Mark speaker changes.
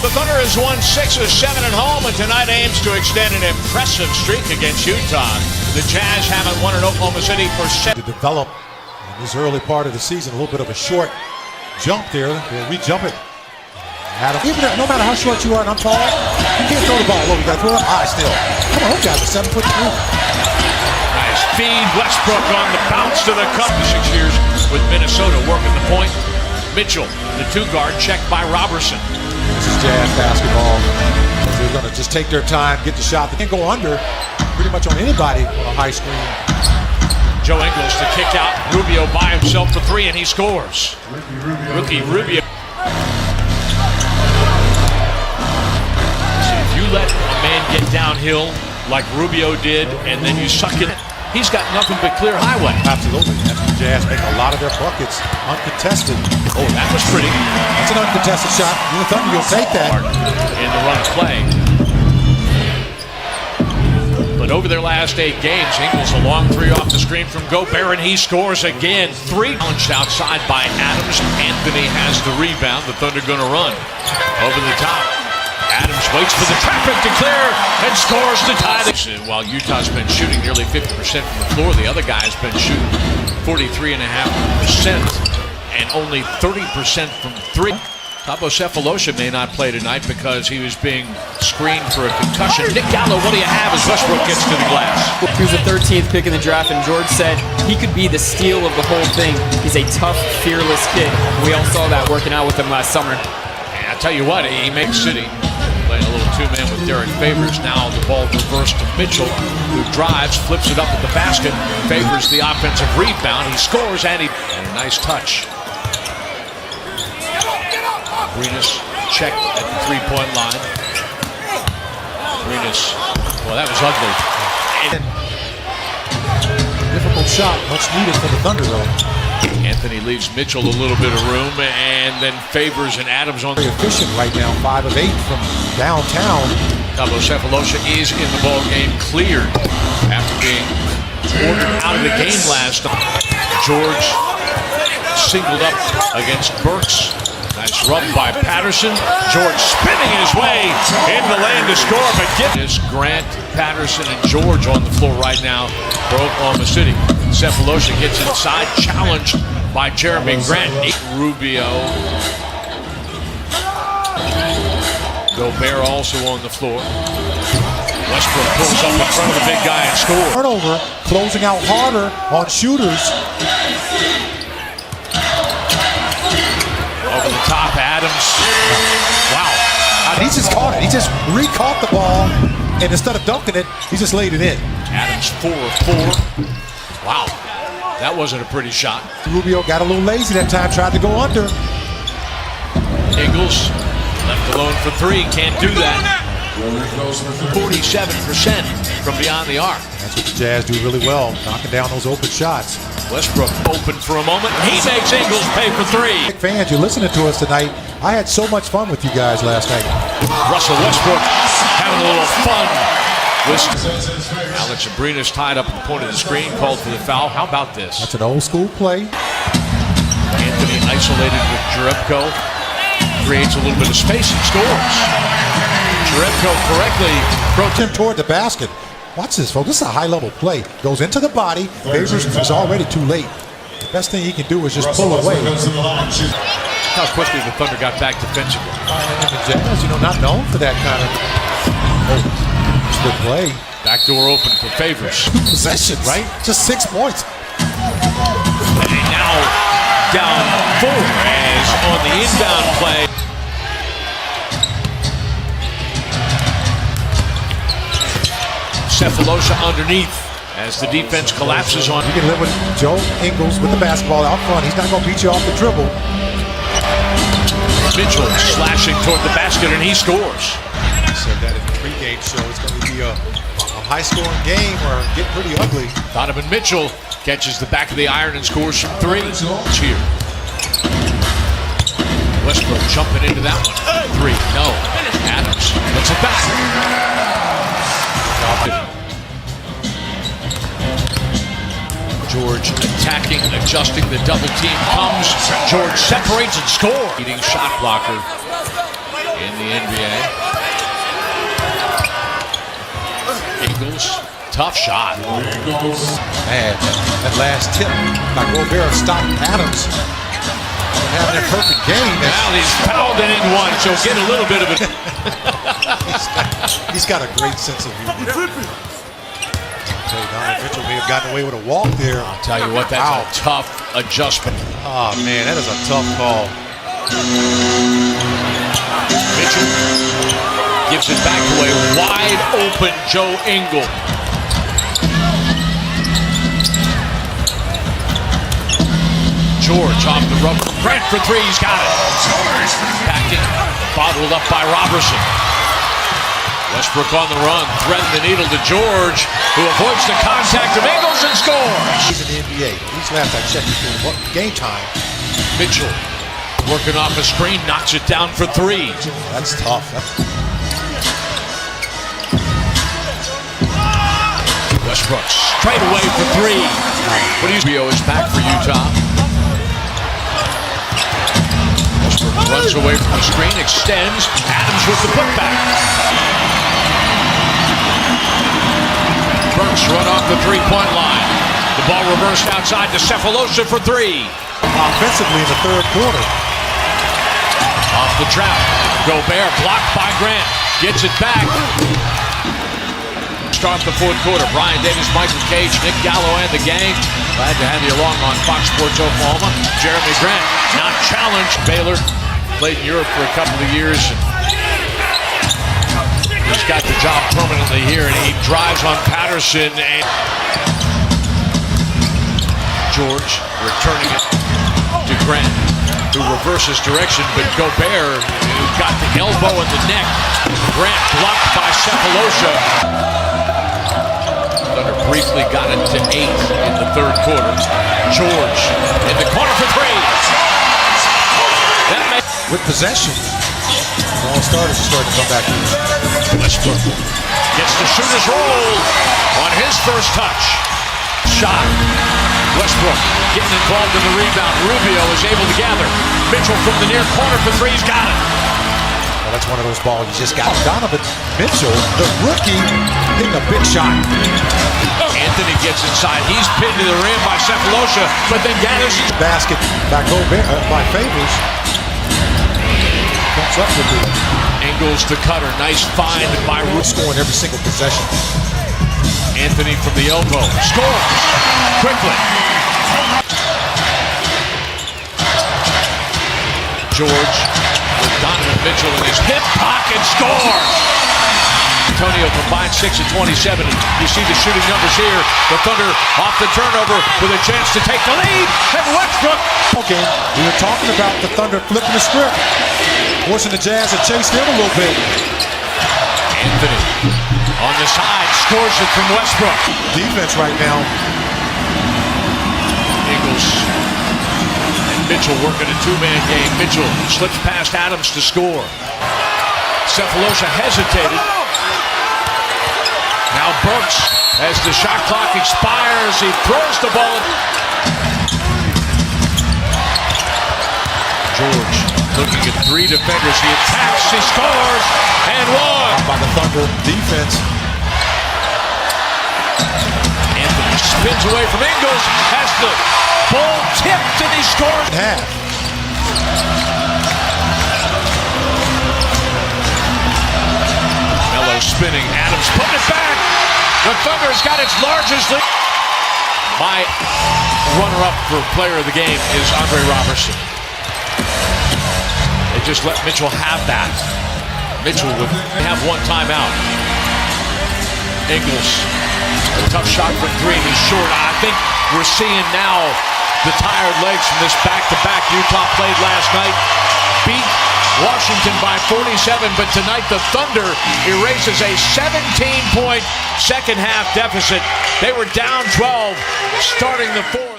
Speaker 1: The Thunder has won 6 of 7 at home and tonight aims to extend an impressive streak against Utah. The Jazz haven't won in Oklahoma City for 7.
Speaker 2: To develop in this early part of the season, a little bit of a short jump there. We'll re-jump it. Adam, even no matter how short you are and I'm tall, you can't throw the ball low. You got to throw it up high still. Come on, those guys are 7 foot 3.
Speaker 1: Nice feed. Westbrook on the bounce to the cup. 6 years with Minnesota working the point. Mitchell, the 2-guard, checked by Robertson.
Speaker 2: This is Jazz basketball. They're going to just take their time, get the shot. They can go under pretty much on anybody on a high screen.
Speaker 1: Joe Ingles to kick out. Rubio by himself for 3, and he scores. Rookie Rubio. See, if you let a man get downhill like Rubio did, and then you suck it, he's got nothing but clear highway.
Speaker 2: Absolutely. That's the Jazz make a lot of their buckets uncontested.
Speaker 1: Oh, that was pretty.
Speaker 2: That's an uncontested shot. You're the Thunder, you'll take that.
Speaker 1: In the run play. But over their last 8 games, Ingles a long 3 off the screen from Gobert, and he scores again. 3 challenged outside by Adams. Anthony has the rebound. The Thunder going to run over the top. Adams waits for the traffic to clear and scores to tie the. While Utah's been shooting nearly 50% from the floor, the other guy's been shooting 43.5% and only 30% from 3. Thabo Sefolosha may not play tonight because he was being screened for a concussion. Nick Gallo, what do you have as Westbrook gets to the glass?
Speaker 3: He was the 13th pick in the draft, and George said he could be the steal of the whole thing. He's a tough, fearless kid. We all saw that working out with him last summer.
Speaker 1: And I tell you what, he makes City. Playing a little 2-man with Derek Favors. Now the ball reversed to Mitchell, who drives, flips it up at the basket. Favors the offensive rebound. He scores, and a nice touch. Arenas checked at the 3-point line. Arenas, well, that was ugly.
Speaker 2: Difficult shot, much needed for the Thunder, though.
Speaker 1: Anthony leaves Mitchell a little bit of room, and then Favors and Adams on.
Speaker 2: Very efficient right now, 5 of 8 from downtown.
Speaker 1: Thabo Sefolosha is in the ball game, cleared after being ordered out of the game last night. George singled up against Burks. Nice rub by Patterson. George spinning his way into the lane to score, but is Grant, Patterson, and George on the floor right now for Oklahoma City. Sefolosha gets inside, challenged by Jeremy Grant. Rubio. Gobert also on the floor. Westbrook pulls up in front of the big guy and scores.
Speaker 2: Turnover, closing out harder on shooters.
Speaker 1: Over the top, Adams. Wow.
Speaker 2: He just caught it. He just re-caught the ball, and instead of dunking it, he just laid it in.
Speaker 1: Adams 4 of 4. Wow. That wasn't a pretty shot.
Speaker 2: Rubio got a little lazy that time, tried to go under.
Speaker 1: Ingles left alone for 3. Can't do that. 47% from beyond the arc.
Speaker 2: That's what the Jazz do really well, knocking down those open shots.
Speaker 1: Westbrook open for a moment. He makes Ingles pay for 3.
Speaker 2: Fans, you're listening to us tonight. I had so much fun with you guys last night.
Speaker 1: Russell Westbrook having a little fun. Alex Abrines tied up at the point of the screen, called for the foul. How about this?
Speaker 2: That's an old school play.
Speaker 1: Anthony isolated with Jerebko. Creates a little bit of space and scores. Jerebko correctly broke
Speaker 2: him toward the basket. Watch this, folks. This is a high-level play. Goes into the body. Favors is already too late. The best thing he can do is just pull away.
Speaker 1: How quickly the Thunder got back defensively.
Speaker 2: And the Jazz, not known for that kind of good play.
Speaker 1: Back door open for Favors.
Speaker 2: 2 possessions, right? Just 6 points.
Speaker 1: And now down 4 as on the inbound play. Sefolosha underneath as the defense collapses on.
Speaker 2: You can live with Joe Ingles with the basketball out front. He's not going to beat you off the dribble.
Speaker 1: Mitchell slashing toward the basket, and he scores.
Speaker 2: I said that in the pregame show. It's going to be a high-scoring game or get pretty ugly.
Speaker 1: Donovan Mitchell catches the back of the iron and scores from 3. It's here. Westbrook jumping into that one. 3, no. Adams puts it back. George attacking, adjusting, the double team comes. George separates and scores. Leading shot blocker in the NBA. Ingles, tough shot.
Speaker 2: Man, that last tip by Gobert stopped Adams from having a perfect game.
Speaker 1: Now he's fouled it in one, so get a little bit of it.
Speaker 2: He's got a great sense of humor. Donovan Mitchell may have gotten away with a walk there.
Speaker 1: I'll tell you what, that's a tough adjustment.
Speaker 2: Oh, man, that is a tough call.
Speaker 1: Mitchell gives it back to a wide open Joe Ingles. George off the rub from Grant for three. He's got it. Packing, bottled up by Robertson. Westbrook on the run, threading the needle to George, who avoids the contact of Ingles and scores.
Speaker 2: He's in the NBA. These last I checked before game time.
Speaker 1: Mitchell working off a screen, knocks it down for three.
Speaker 2: That's tough.
Speaker 1: Westbrook straight away for three. What do you? Rio is back for Utah. Westbrook runs away from the screen, extends. Adams with the putback. Burks run off the three-point line. The ball reversed outside to Sefolosha for three.
Speaker 2: Offensively in the third quarter.
Speaker 1: Off the trap. Gobert blocked by Grant. Gets it back. Start the fourth quarter. Brian Davis, Michael Cage, Nick Gallo, and the gang. Glad to have you along on Fox Sports Oklahoma. Jeremy Grant not challenged. Baylor played in Europe for a couple of years. He's got the job permanently here, and he drives on Patterson. And George returning it to Grant, who reverses direction, but Gobert, who got the elbow in the neck. Grant blocked by Sefolosha. Thunder briefly got it to 8 in the third quarter. George in the corner for three.
Speaker 2: With possession. All starters are starting to come back in.
Speaker 1: Westbrook gets the shooter's roll on his first touch. Shot. Westbrook getting involved in the rebound. Rubio is able to gather. Mitchell from the near corner for three. He's got it.
Speaker 2: Well, that's one of those balls you just got. Donovan Mitchell, the rookie, hitting a big shot.
Speaker 1: Anthony gets inside. He's pinned to the rim by Sefolosha, but then gathers.
Speaker 2: Basket by Gobert, by Favors. Comes up with it.
Speaker 1: Ingles to Cutter. Nice find by Rubio.
Speaker 2: Scoring every single possession.
Speaker 1: Anthony from the elbow. Scores quickly. George with Donovan Mitchell in his hip pocket. Scores. Antonio combined 6 of 27. You see the shooting numbers here. The Thunder off the turnover with a chance to take the lead. And Westbrook.
Speaker 2: Okay, we were talking about the Thunder flipping the script, forcing the Jazz to chase them a little bit.
Speaker 1: Anthony on the side scores it from Westbrook.
Speaker 2: Defense right now.
Speaker 1: Ingles and Mitchell working a two-man game. Mitchell slips past Adams to score. Sefolosha hesitated. Now Burks, as the shot clock expires, he throws the ball. George looking at three defenders. He attacks, he scores, and one.
Speaker 2: By the Thunder defense.
Speaker 1: Anthony spins away from Ingles, has the ball tipped, and he scores.
Speaker 2: Half.
Speaker 1: Melo spinning, Adams putting it back. The Thunder's got its largest lead. My runner-up for player of the game is Andre Robertson. They just let Mitchell have that. Mitchell would have one timeout. Ingles, a tough shot from three, and he's short. I think we're seeing now the tired legs from this back-to-back Utah played last night. Beat Washington by 47, but tonight the Thunder erases a 17-point second half deficit. They were down 12 starting the fourth.